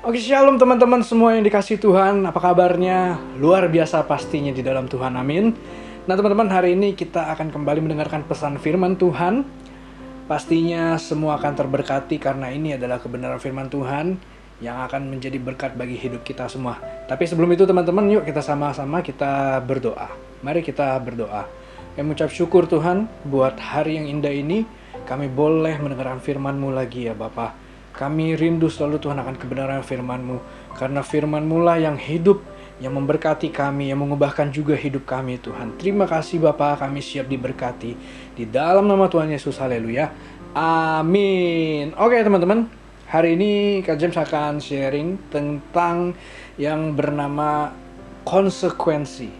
Oke, shalom teman-teman semua yang dikasih Tuhan. Apa kabarnya? Luar biasa pastinya di dalam Tuhan, amin. Nah teman-teman, hari ini kita akan kembali mendengarkan pesan firman Tuhan. Pastinya semua akan terberkati karena ini adalah kebenaran firman Tuhan yang akan menjadi berkat bagi hidup kita semua. Tapi sebelum itu teman-teman, yuk kita sama-sama kita berdoa. Mari kita berdoa. Kami mengucap syukur Tuhan buat hari yang indah ini. Kami boleh mendengarkan firman-Mu lagi ya Bapa. Kami rindu selalu Tuhan akan kebenaran firman-Mu. Karena firman-Mu lah yang hidup, yang memberkati kami, yang mengubahkan juga hidup kami Tuhan. Terima kasih Bapa, kami siap diberkati. Di dalam nama Tuhan Yesus, haleluya. Amin. Oke teman-teman, hari ini Kak James akan sharing tentang yang bernama konsekuensi.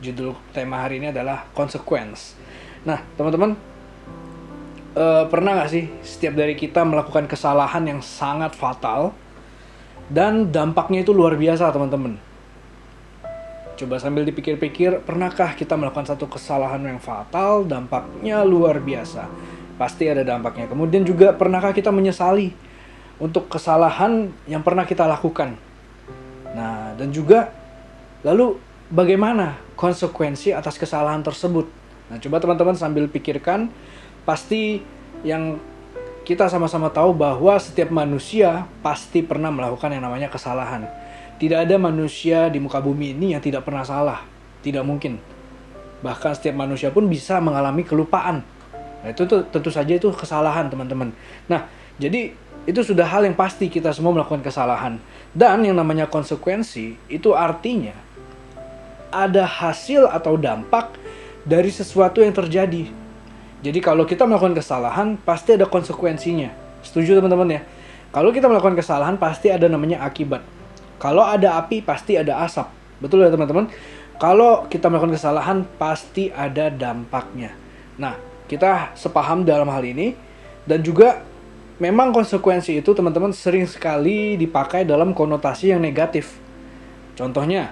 Judul tema hari ini adalah consequence. Nah teman-teman, pernah gak sih setiap dari kita melakukan kesalahan yang sangat fatal dan dampaknya itu luar biasa teman-teman. Coba sambil dipikir-pikir, pernahkah kita melakukan satu kesalahan yang fatal, dampaknya luar biasa? Pasti ada dampaknya. Kemudian juga pernahkah kita menyesali untuk kesalahan yang pernah kita lakukan? Nah, dan juga lalu bagaimana konsekuensi atas kesalahan tersebut? Nah, coba teman-teman sambil pikirkan. Pasti yang kita sama-sama tahu bahwa setiap manusia pasti pernah melakukan yang namanya kesalahan. Tidak ada manusia di muka bumi ini yang tidak pernah salah. Tidak mungkin. Bahkan setiap manusia pun bisa mengalami kelupaan. Nah, itu tentu saja itu kesalahan, teman-teman. Nah, jadi itu sudah hal yang pasti kita semua melakukan kesalahan. Dan yang namanya konsekuensi itu artinya ada hasil atau dampak dari sesuatu yang terjadi. Jadi kalau kita melakukan kesalahan, pasti ada konsekuensinya. Setuju teman-teman ya? Kalau kita melakukan kesalahan, pasti ada namanya akibat. Kalau ada api, pasti ada asap. Betul ya teman-teman? Kalau kita melakukan kesalahan, pasti ada dampaknya. Nah, kita sepaham dalam hal ini. Dan juga, memang konsekuensi itu teman-teman sering sekali dipakai dalam konotasi yang negatif. Contohnya,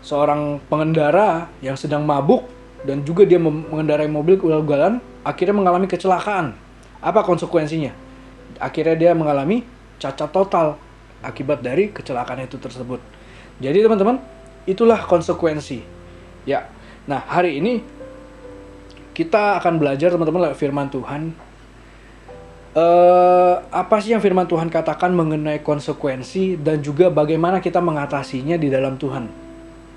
seorang pengendara yang sedang mabuk, dan juga dia mengendarai mobil ugal-ugalan, akhirnya mengalami kecelakaan. Apa konsekuensinya? Akhirnya dia mengalami cacat total akibat dari kecelakaan itu tersebut. Jadi teman-teman, itulah konsekuensi. Ya. Nah, hari ini kita akan belajar teman-teman lewat firman Tuhan. Apa sih yang firman Tuhan katakan mengenai konsekuensi dan juga bagaimana kita mengatasinya di dalam Tuhan.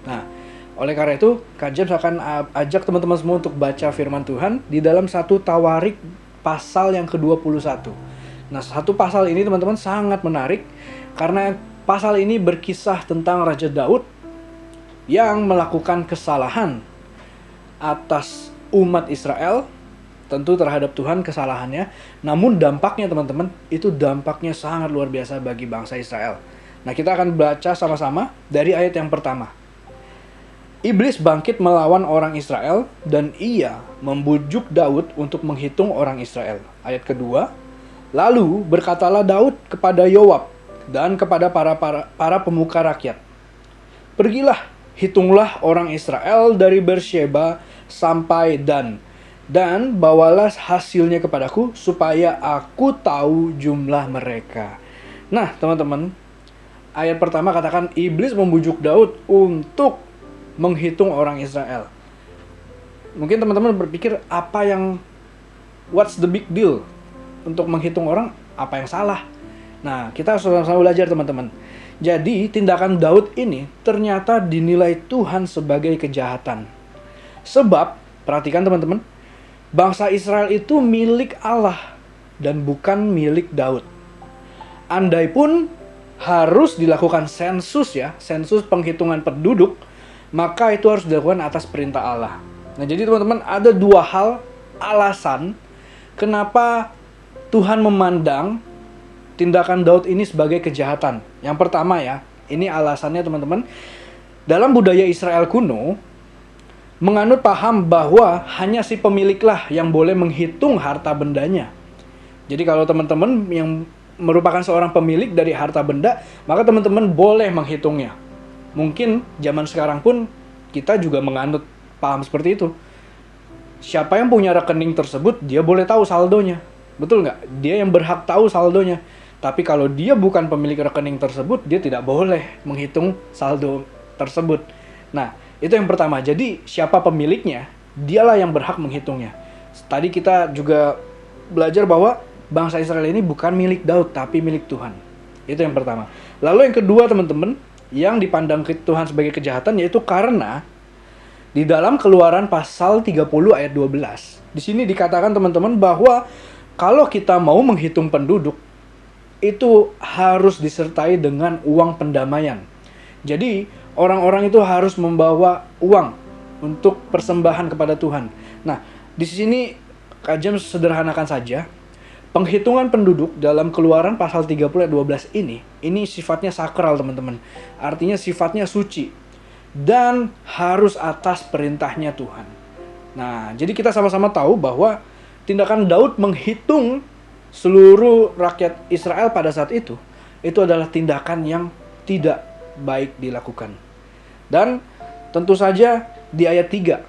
Nah, oleh karena itu, Kak James akan ajak teman-teman semua untuk baca firman Tuhan di dalam 1 Tawarik pasal yang ke-21. Nah, satu pasal ini teman-teman sangat menarik karena pasal ini berkisah tentang Raja Daud yang melakukan kesalahan atas umat Israel, tentu terhadap Tuhan kesalahannya, namun dampaknya teman-teman, itu dampaknya sangat luar biasa bagi bangsa Israel. Nah, kita akan baca sama-sama dari ayat yang pertama. Iblis bangkit melawan orang Israel dan ia membujuk Daud untuk menghitung orang Israel. Ayat kedua, lalu berkatalah Daud kepada Yoab dan kepada para pemuka rakyat. Pergilah, hitunglah orang Israel dari Beersheba sampai Dan bawalah hasilnya kepadaku supaya aku tahu jumlah mereka. Nah teman-teman, ayat pertama katakan iblis membujuk Daud untuk menghitung orang Israel. Mungkin teman-teman berpikir what's the big deal untuk menghitung orang, apa yang salah? Nah, kita sama-sama belajar teman-teman. Jadi, tindakan Daud ini ternyata dinilai Tuhan sebagai kejahatan. Sebab, perhatikan teman-teman, bangsa Israel itu milik Allah dan bukan milik Daud. Andai pun harus dilakukan sensus penghitungan penduduk, maka itu harus dilakukan atas perintah Allah. Nah, jadi teman-teman, ada dua hal alasan kenapa Tuhan memandang tindakan Daud ini sebagai kejahatan. Yang pertama ya, ini alasannya teman-teman. Dalam budaya Israel kuno, menganut paham bahwa hanya si pemiliklah yang boleh menghitung harta bendanya. Jadi kalau teman-teman yang merupakan seorang pemilik dari harta benda, maka teman-teman boleh menghitungnya. Mungkin zaman sekarang pun kita juga menganut paham seperti itu. Siapa yang punya rekening tersebut, dia boleh tahu saldonya. Betul nggak? Dia yang berhak tahu saldonya. Tapi kalau dia bukan pemilik rekening tersebut, dia tidak boleh menghitung saldo tersebut. Nah, itu yang pertama. Jadi, siapa pemiliknya, dialah yang berhak menghitungnya. Tadi kita juga belajar bahwa bangsa Israel ini bukan milik Daud, tapi milik Tuhan. Itu yang pertama. Lalu yang kedua, teman-teman, yang dipandang Tuhan sebagai kejahatan, yaitu karena di dalam Keluaran pasal 30 ayat 12. Di sini dikatakan, teman-teman, bahwa kalau kita mau menghitung penduduk, itu harus disertai dengan uang pendamaian. Jadi, orang-orang itu harus membawa uang untuk persembahan kepada Tuhan. Nah, di sini Kak James sederhanakan saja. Penghitungan penduduk dalam Keluaran pasal 30 ayat 12 ini sifatnya sakral, teman-teman. Artinya sifatnya suci. Dan harus atas perintahnya Tuhan. Nah, jadi kita sama-sama tahu bahwa tindakan Daud menghitung seluruh rakyat Israel pada saat itu adalah tindakan yang tidak baik dilakukan. Dan tentu saja di ayat 3,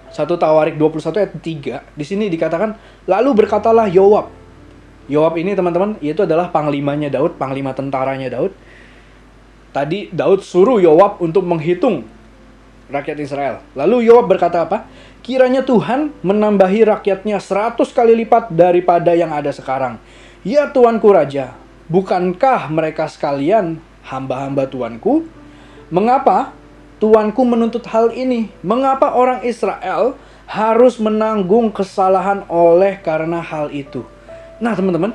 1 Tawarik 21 ayat 3, di sini dikatakan, lalu berkatalah Yoab. Yoab ini, teman-teman, itu adalah panglimanya Daud, panglima tentaranya Daud. Tadi Daud suruh Yoab untuk menghitung rakyat Israel. Lalu Yoab berkata apa? Kiranya Tuhan menambahi rakyatnya 100 kali lipat daripada yang ada sekarang. Ya Tuanku Raja, bukankah mereka sekalian hamba-hamba Tuanku? Mengapa Tuanku menuntut hal ini? Mengapa orang Israel harus menanggung kesalahan oleh karena hal itu? Nah, teman-teman,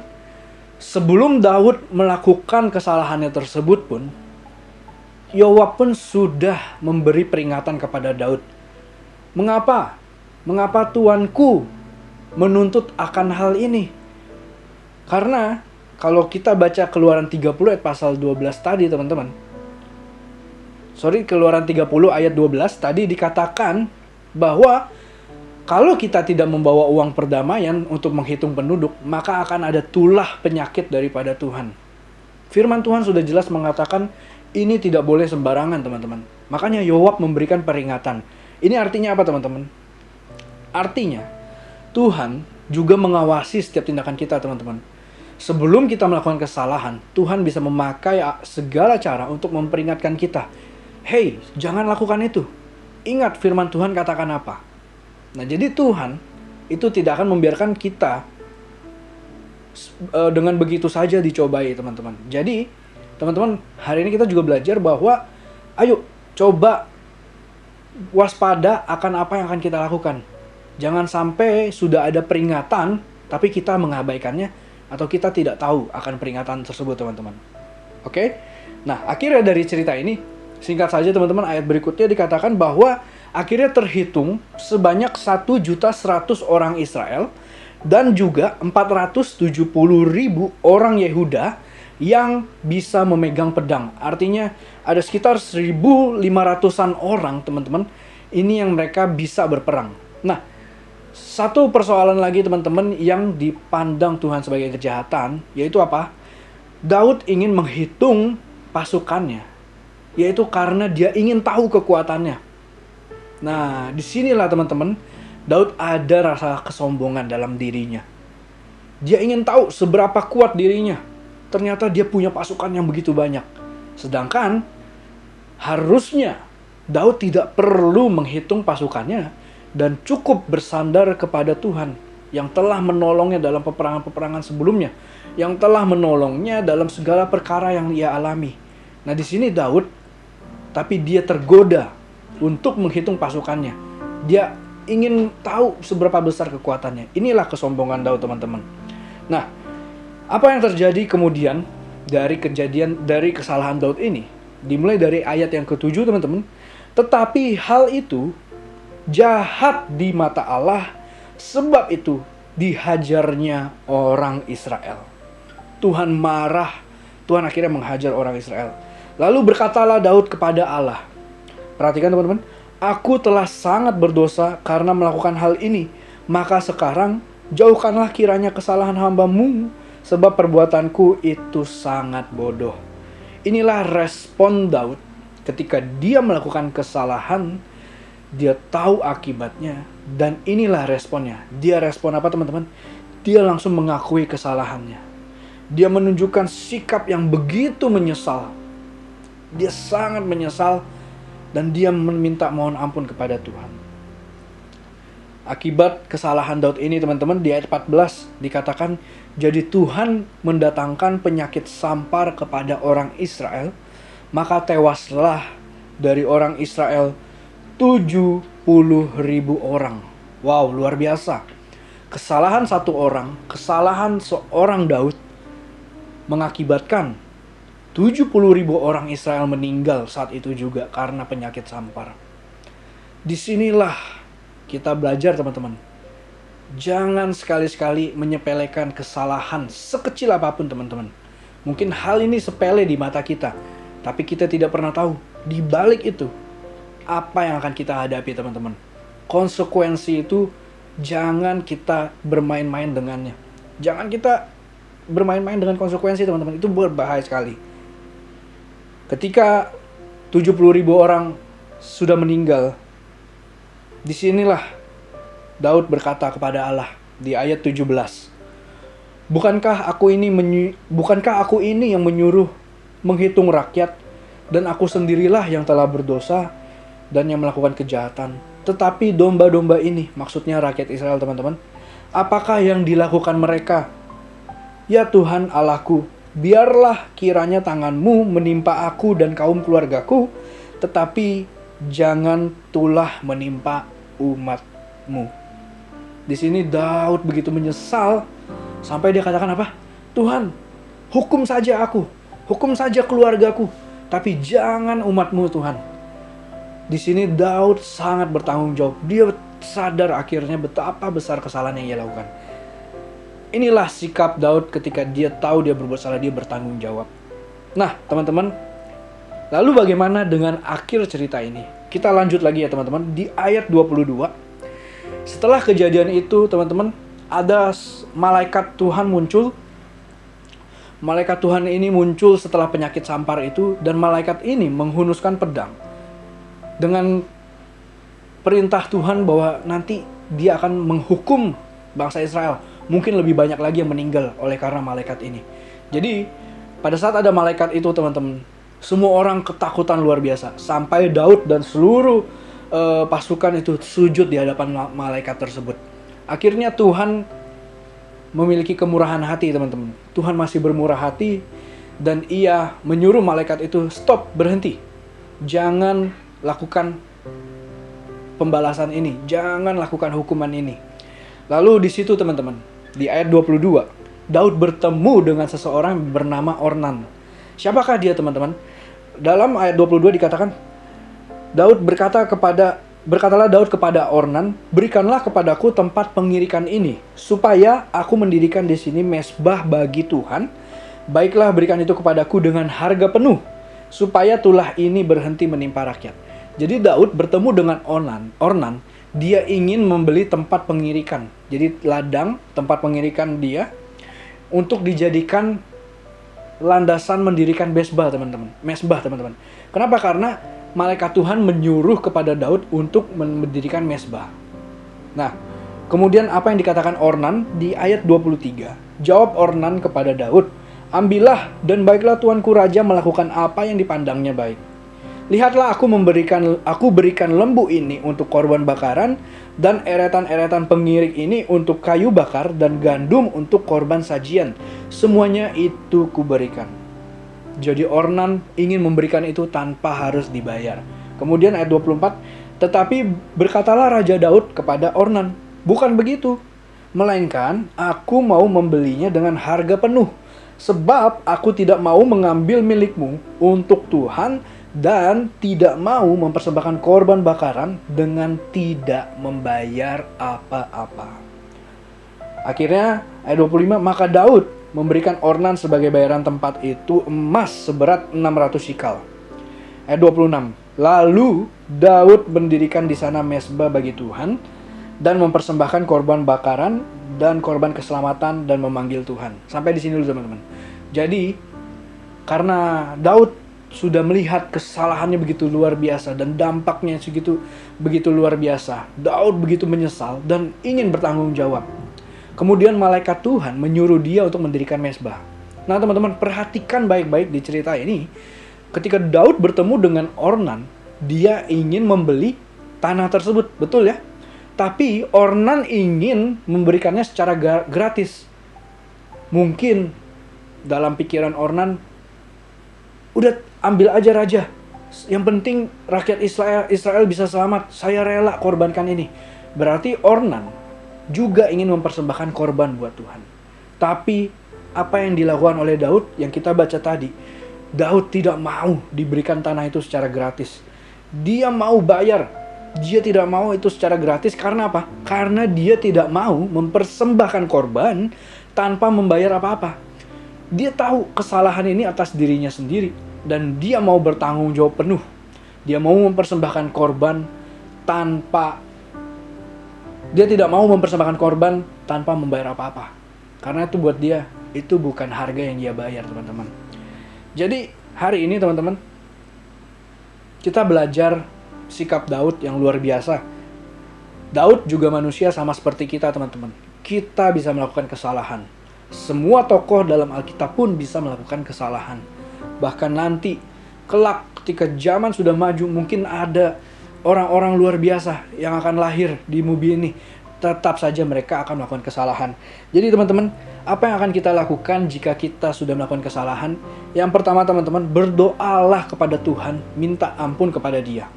sebelum Daud melakukan kesalahannya tersebut pun, Yoab pun sudah memberi peringatan kepada Daud. Mengapa? Mengapa Tuanku menuntut akan hal ini? Karena kalau kita baca Keluaran 30 ayat pasal 12 tadi, teman-teman. Keluaran 30 ayat 12 tadi dikatakan bahwa kalau kita tidak membawa uang perdamaian untuk menghitung penduduk, maka akan ada tulah penyakit daripada Tuhan. Firman Tuhan sudah jelas mengatakan ini tidak boleh sembarangan, teman-teman. Makanya Yoab memberikan peringatan. Ini artinya apa, teman-teman? Artinya, Tuhan juga mengawasi setiap tindakan kita, teman-teman. Sebelum kita melakukan kesalahan, Tuhan bisa memakai segala cara untuk memperingatkan kita. Hey, jangan lakukan itu. Ingat firman Tuhan katakan apa. Nah, jadi Tuhan itu tidak akan membiarkan kita dengan begitu saja dicobai, teman-teman. Jadi, teman-teman, hari ini kita juga belajar bahwa ayo coba waspada akan apa yang akan kita lakukan. Jangan sampai sudah ada peringatan tapi kita mengabaikannya atau kita tidak tahu akan peringatan tersebut, teman-teman. Oke? Nah, akhirnya dari cerita ini, singkat saja teman-teman, ayat berikutnya dikatakan bahwa akhirnya terhitung sebanyak 1.100.000 orang Israel dan juga 470.000 orang Yehuda yang bisa memegang pedang. Artinya ada sekitar 1.500-an orang, teman-teman, ini yang mereka bisa berperang. Nah, satu persoalan lagi, teman-teman, yang dipandang Tuhan sebagai kejahatan, yaitu apa? Daud ingin menghitung pasukannya, yaitu karena dia ingin tahu kekuatannya. Nah, disinilah, teman-teman, Daud ada rasa kesombongan dalam dirinya. Dia ingin tahu seberapa kuat dirinya. Ternyata dia punya pasukan yang begitu banyak. Sedangkan harusnya Daud tidak perlu menghitung pasukannya dan cukup bersandar kepada Tuhan yang telah menolongnya dalam peperangan-peperangan sebelumnya, yang telah menolongnya dalam segala perkara yang ia alami. Nah, di sini Daud, tapi dia tergoda untuk menghitung pasukannya. Dia ingin tahu seberapa besar kekuatannya. Inilah kesombongan Daud, teman-teman. Nah, apa yang terjadi kemudian dari kesalahan Daud ini? Dimulai dari ayat yang ke-7, teman-teman. Tetapi hal itu jahat di mata Allah, sebab itu dihajarnya orang Israel. Tuhan marah, Tuhan akhirnya menghajar orang Israel. Lalu berkatalah Daud kepada Allah. Perhatikan, teman-teman. Aku telah sangat berdosa karena melakukan hal ini. Maka sekarang jauhkanlah kiranya kesalahan hamba-Mu, sebab perbuatanku itu sangat bodoh. Inilah respon Daud ketika dia melakukan kesalahan. Dia tahu akibatnya. Dan inilah responnya. Dia respon apa, teman-teman? Dia langsung mengakui kesalahannya. Dia menunjukkan sikap yang begitu menyesal. Dia sangat menyesal dan dia meminta mohon ampun kepada Tuhan. Akibat kesalahan Daud ini teman-teman, di ayat 14 dikatakan, jadi Tuhan mendatangkan penyakit sampar kepada orang Israel, maka tewaslah dari orang Israel 70.000 orang. Wow, luar biasa. Kesalahan satu orang, kesalahan seorang Daud mengakibatkan 70.000 orang Israel meninggal saat itu juga karena penyakit sampar. Disinilah kita belajar teman-teman. Jangan sekali-sekali menyepelekan kesalahan sekecil apapun teman-teman. Mungkin hal ini sepele di mata kita, tapi kita tidak pernah tahu di balik itu apa yang akan kita hadapi teman-teman. Konsekuensi itu jangan kita bermain-main dengannya. Jangan kita bermain-main dengan konsekuensi teman-teman, itu berbahaya sekali. Ketika 70.000 orang sudah meninggal, disinilah Daud berkata kepada Allah di ayat 17, Bukankah aku ini yang menyuruh menghitung rakyat, dan aku sendirilah yang telah berdosa dan yang melakukan kejahatan. Tetapi domba-domba ini, maksudnya rakyat Israel teman-teman, apakah yang dilakukan mereka? Ya Tuhan Allahku, biarlah kiranya tanganmu menimpa aku dan kaum keluargaku, tetapi jangan tulah menimpa umatmu. Di sini Daud begitu menyesal sampai dia katakan apa? Tuhan, hukum saja aku, hukum saja keluargaku, tapi jangan umatmu Tuhan. Di sini Daud sangat bertanggung jawab. Dia sadar akhirnya betapa besar kesalahan yang ia lakukan. Inilah sikap Daud ketika dia tahu dia berbuat salah, dia bertanggung jawab. Nah teman-teman, lalu bagaimana dengan akhir cerita ini? Kita lanjut lagi ya teman-teman, di ayat 22. Setelah kejadian itu teman-teman, ada malaikat Tuhan muncul. Malaikat Tuhan ini muncul setelah penyakit sampar itu, dan malaikat ini menghunuskan pedang dengan perintah Tuhan bahwa nanti dia akan menghukum bangsa Israel. Mungkin lebih banyak lagi yang meninggal oleh karena malaikat ini. Jadi pada saat ada malaikat itu teman-teman, semua orang ketakutan luar biasa. Sampai Daud dan seluruh pasukan itu sujud di hadapan malaikat tersebut. Akhirnya Tuhan memiliki kemurahan hati teman-teman. Tuhan masih bermurah hati dan ia menyuruh malaikat itu stop, berhenti. Jangan lakukan pembalasan ini, jangan lakukan hukuman ini. Lalu di situ teman-teman, di ayat 22, Daud bertemu dengan seseorang bernama Ornan. Siapakah dia teman-teman? Dalam ayat 22 dikatakan, berkatalah Daud kepada Ornan, berikanlah kepadaku tempat pengirikan ini, supaya aku mendirikan di sini mezbah bagi Tuhan. Baiklah, berikan itu kepadaku dengan harga penuh, supaya tulah ini berhenti menimpa rakyat. Jadi Daud bertemu dengan Ornan. Dia ingin membeli tempat pengirikan. Jadi ladang, tempat pengirikan dia untuk dijadikan landasan mendirikan mezbah teman-teman. Kenapa? Karena malaikat Tuhan menyuruh kepada Daud untuk mendirikan mezbah. Nah, kemudian apa yang dikatakan Ornan di ayat 23? Jawab Ornan kepada Daud, ambillah dan baiklah tuanku raja melakukan apa yang dipandangnya baik. Lihatlah aku berikan lembu ini untuk korban bakaran, dan eretan-eretan pengirik ini untuk kayu bakar, dan gandum untuk korban sajian. Semuanya itu kuberikan. Jadi Ornan ingin memberikan itu tanpa harus dibayar. Kemudian ayat 24, tetapi berkatalah Raja Daud kepada Ornan, bukan begitu, melainkan aku mau membelinya dengan harga penuh, sebab aku tidak mau mengambil milikmu untuk Tuhan, dan tidak mau mempersembahkan korban bakaran dengan tidak membayar apa-apa. Akhirnya ayat 25, maka Daud memberikan Ornan sebagai bayaran tempat itu emas seberat 600 shikal. Ayat 26, lalu Daud mendirikan di sana mezbah bagi Tuhan dan mempersembahkan korban bakaran dan korban keselamatan dan memanggil Tuhan. Sampai di sini dulu teman-teman. Jadi karena Daud sudah melihat kesalahannya begitu luar biasa dan dampaknya begitu luar biasa, Daud begitu menyesal dan ingin bertanggung jawab. Kemudian malaikat Tuhan menyuruh dia untuk mendirikan mezbah. Nah teman-teman, perhatikan baik-baik di cerita ini. Ketika Daud bertemu dengan Ornan, dia ingin membeli tanah tersebut, betul ya? Tapi Ornan ingin memberikannya secara gratis. Mungkin dalam pikiran Ornan, udah ambil aja raja. Yang penting rakyat Israel bisa selamat. Saya rela korbankan ini. Berarti Ornan juga ingin mempersembahkan korban buat Tuhan. Tapi apa yang dilakukan oleh Daud yang kita baca tadi, Daud tidak mau diberikan tanah itu secara gratis. Dia mau bayar. Dia tidak mau itu secara gratis karena apa? Karena dia tidak mau mempersembahkan korban tanpa membayar apa-apa. Dia tahu kesalahan ini atas dirinya sendiri dan dia mau bertanggung jawab penuh. Dia mau mempersembahkan korban tanpa membayar apa-apa. Karena itu buat dia, itu bukan harga yang dia bayar, teman-teman. Jadi hari ini teman-teman, kita belajar sikap Daud yang luar biasa. Daud juga manusia sama seperti kita, teman-teman. Kita bisa melakukan kesalahan. Semua tokoh dalam Alkitab pun bisa melakukan kesalahan. Bahkan nanti, kelak ketika zaman sudah maju, mungkin ada orang-orang luar biasa yang akan lahir di bumi ini. Tetap saja mereka akan melakukan kesalahan. Jadi teman-teman, apa yang akan kita lakukan jika kita sudah melakukan kesalahan? Yang pertama teman-teman, berdoalah kepada Tuhan, minta ampun kepada Dia.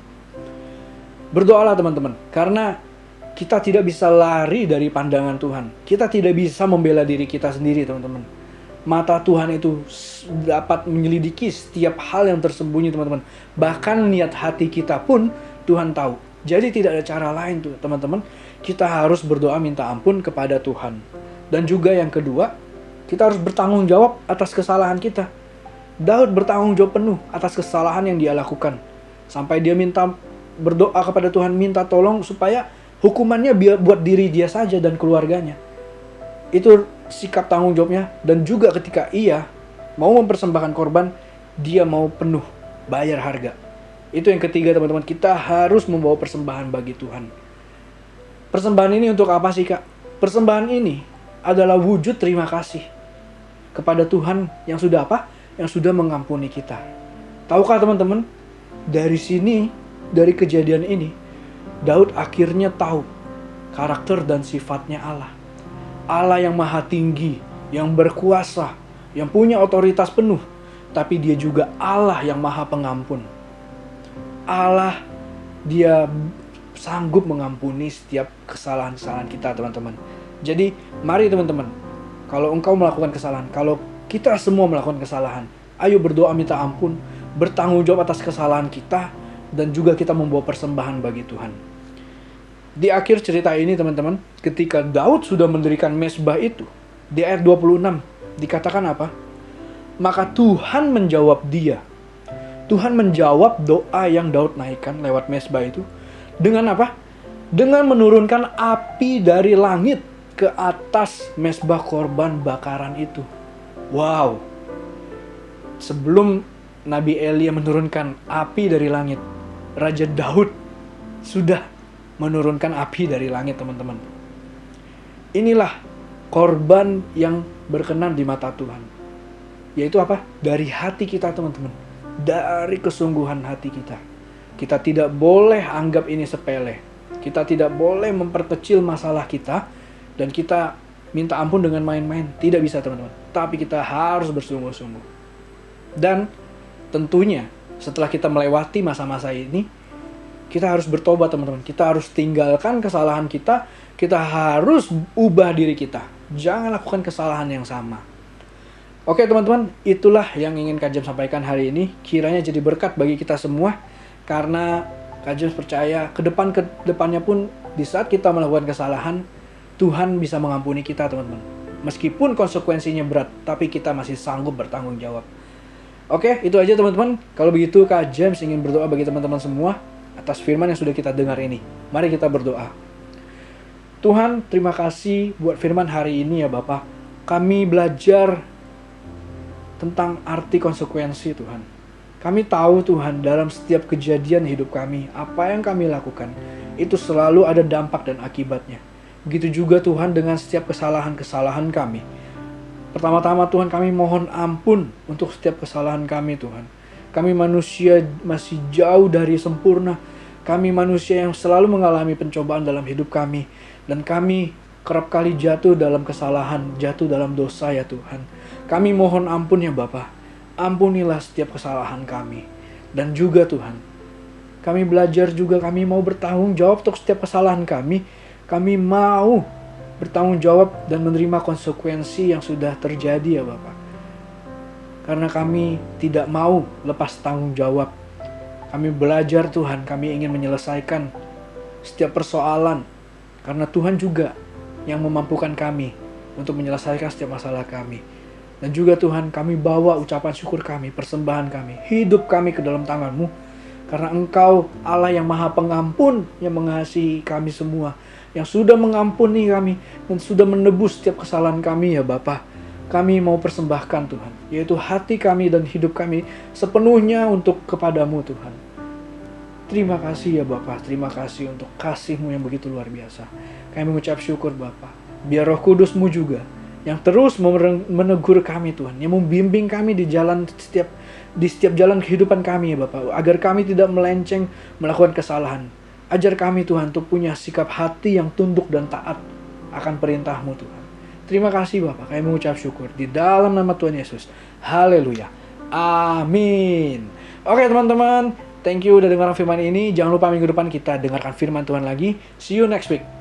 Berdoalah teman-teman, karena kita tidak bisa lari dari pandangan Tuhan. Kita tidak bisa membela diri kita sendiri, teman-teman. Mata Tuhan itu dapat menyelidiki setiap hal yang tersembunyi, teman-teman. Bahkan niat hati kita pun Tuhan tahu. Jadi tidak ada cara lain tuh, teman-teman. Kita harus berdoa minta ampun kepada Tuhan. Dan juga yang kedua, kita harus bertanggung jawab atas kesalahan kita. Daud bertanggung jawab penuh atas kesalahan yang dia lakukan. Sampai dia berdoa kepada Tuhan, minta tolong supaya hukumannya buat diri dia saja dan keluarganya. Itu sikap tanggung jawabnya. Dan juga ketika ia mau mempersembahkan korban, dia mau penuh bayar harga. Itu yang ketiga teman-teman, kita harus membawa persembahan bagi Tuhan. Persembahan ini untuk apa sih Kak? Persembahan ini adalah wujud terima kasih kepada Tuhan yang sudah apa? Yang sudah mengampuni kita. Tahukah teman-teman? Dari kejadian ini, Daud akhirnya tahu karakter dan sifatnya Allah. Allah yang maha tinggi, yang berkuasa, yang punya otoritas penuh. Tapi dia juga Allah yang maha pengampun. Allah, dia sanggup mengampuni setiap kesalahan-kesalahan kita, teman-teman. Jadi, mari teman-teman, kalau engkau melakukan kesalahan, kalau kita semua melakukan kesalahan, ayo berdoa minta ampun, bertanggung jawab atas kesalahan kita, dan juga kita membawa persembahan bagi Tuhan. Di akhir cerita ini, teman-teman, ketika Daud sudah mendirikan mezbah itu, di ayat 26, dikatakan apa? Maka Tuhan menjawab dia. Tuhan menjawab doa yang Daud naikkan lewat mezbah itu dengan apa? Dengan menurunkan api dari langit ke atas mezbah korban bakaran itu. Wow. Sebelum Nabi Elia menurunkan api dari langit, Raja Daud sudah menurunkan api dari langit, teman-teman. Inilah korban yang berkenan di mata Tuhan. Yaitu apa? Dari hati kita, teman-teman. Dari kesungguhan hati kita. Kita tidak boleh anggap ini sepele. Kita tidak boleh memperkecil masalah kita. Dan kita minta ampun dengan main-main. Tidak bisa, teman-teman. Tapi kita harus bersungguh-sungguh. Dan tentunya setelah kita melewati masa-masa ini, kita harus bertobat, teman-teman. Kita harus tinggalkan kesalahan kita. Kita harus ubah diri kita. Jangan lakukan kesalahan yang sama. Oke teman-teman, itulah yang ingin Kak James sampaikan hari ini. Kiranya jadi berkat bagi kita semua. Karena Kak James percaya kedepannya pun di saat kita melakukan kesalahan, Tuhan bisa mengampuni kita, teman-teman. Meskipun konsekuensinya berat, tapi kita masih sanggup bertanggung jawab. Oke, itu aja teman-teman. Kalau begitu Kak James ingin berdoa bagi teman-teman semua atas firman yang sudah kita dengar ini. Mari kita berdoa. Tuhan, terima kasih buat firman hari ini ya Bapak. Kami belajar tentang arti konsekuensi Tuhan. Kami tahu Tuhan dalam setiap kejadian hidup kami, apa yang kami lakukan, itu selalu ada dampak dan akibatnya. Begitu juga Tuhan dengan setiap kesalahan-kesalahan kami. Pertama-tama Tuhan, kami mohon ampun untuk setiap kesalahan kami Tuhan. Kami manusia masih jauh dari sempurna. Kami manusia yang selalu mengalami pencobaan dalam hidup kami. Dan kami kerap kali jatuh dalam kesalahan, jatuh dalam dosa ya Tuhan. Kami mohon ampun ya Bapa. Ampunilah setiap kesalahan kami. Dan juga Tuhan, kami belajar juga, kami mau bertanggung jawab untuk setiap kesalahan kami. Kami mau bertanggung jawab dan menerima konsekuensi yang sudah terjadi ya Bapak. Karena kami tidak mau lepas tanggung jawab. Kami belajar Tuhan, kami ingin menyelesaikan setiap persoalan. Karena Tuhan juga yang memampukan kami untuk menyelesaikan setiap masalah kami. Dan juga Tuhan, kami bawa ucapan syukur kami, persembahan kami, hidup kami ke dalam tangan-Mu. Karena Engkau Allah yang maha pengampun, yang mengasihi kami semua, yang sudah mengampuni kami dan sudah menebus setiap kesalahan kami ya Bapa. Kami mau persembahkan Tuhan, yaitu hati kami dan hidup kami sepenuhnya untuk kepadamu Tuhan. Terima kasih ya Bapa, terima kasih untuk kasih-Mu yang begitu luar biasa. Kami mengucap syukur Bapa. Biar Roh Kudus-Mu juga yang terus menegur kami Tuhan, yang membimbing kami di setiap jalan kehidupan kami ya Bapak, agar kami tidak melenceng melakukan kesalahan. Ajar kami Tuhan untuk punya sikap hati yang tunduk dan taat akan perintah-Mu Tuhan. Terima kasih Bapak, kami mengucap syukur di dalam nama Tuhan Yesus. Haleluya. Amin. Oke teman-teman, thank you udah dengar firman ini. Jangan lupa minggu depan kita dengarkan firman Tuhan lagi. See you next week.